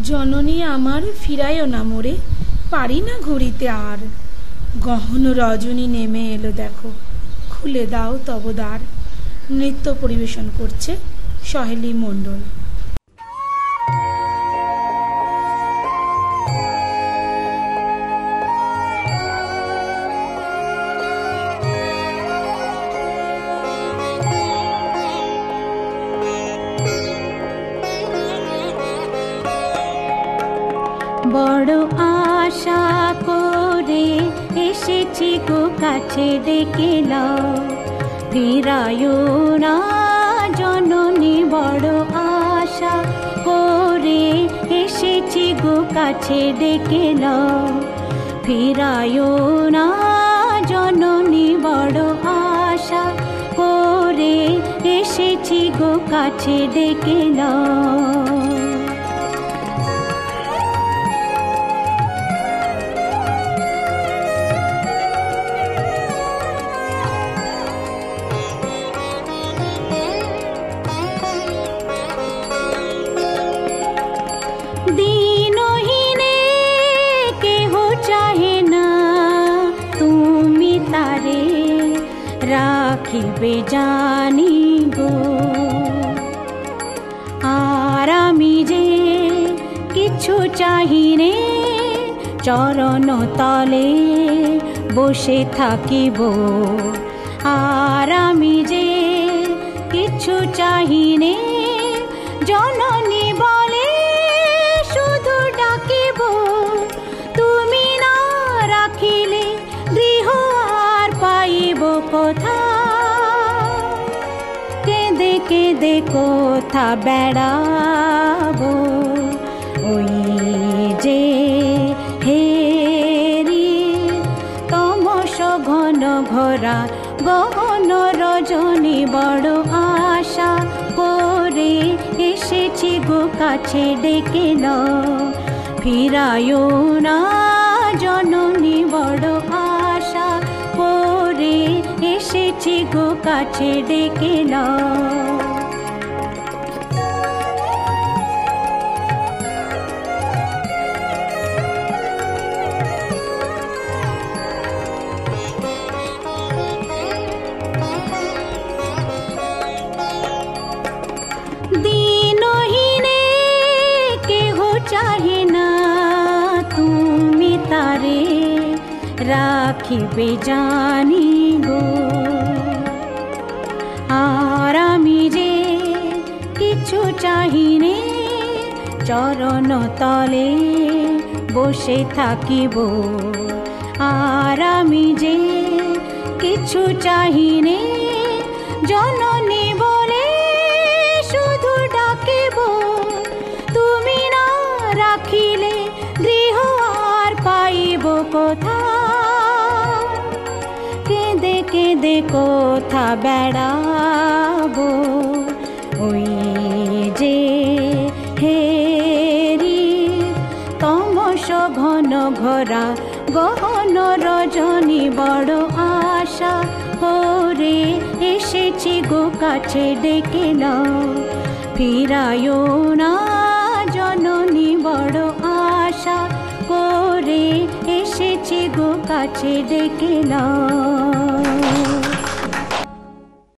জননী আমার ফিরায়ও না মোরে, পারি না ঘুরিতে আর। গহন রজনী নেমে এলো দেখো, খুলে দাও তব দ্বার। নৃত্য পরিবেশন করছে সহেলী মণ্ডল। বড় আশা করে এসেছি গো কাছে ডেকে নাও, ফিরায়ও না জননী। বড় আশা করে এসেছি গো কাছে ডেকে নাও, ফিরায়ও না জননী। বড় আশা করে এসেছি গো কাছে ডেকে নাও। রাখিবে জানি গো, আর আমি যে কিছু চাহিনে, চরণ তলে বসে থাকিব। আর আমি যে কিছু চাহিনে, জননী বলে শুধু ডাকিব। তুমি না রাখিলে গৃহ আর পাইব কোথা, কেঁদে কেঁদে কোথা বেড়াবো। ওই যে হেরি তমস ঘন ঘোরা গহন রজনী। বড় আশা করে এসেছি গো কাছে ডেকে নাও, ফিরায়ও না জননী। বড় আশা করে এসেছি গো কাছে ডেকে নাও। দিনহীনে কেহ চাহে না, তুমি তারে রাখিবে জানি গো। আর আমি যে কিছু চাহিনে, চরণ তলে বসে থাকিব। আর আমি যে কিছু চাহিনে, জননী বলে শুধু ডাকিব। তুমি না রাখিলে গৃহ আর পাইব কোথা, কেঁদে কেঁদে কোথা বেড়াবো। ওই যে হেরি তমস ঘন ঘোরা গহন রজনী। বড় আশা করে এসেছি গো কাছে ডেকে নাও, ফিরায়ও না জননী। বড় আশা করে এসেছি গো কাছে ডেকে নাও।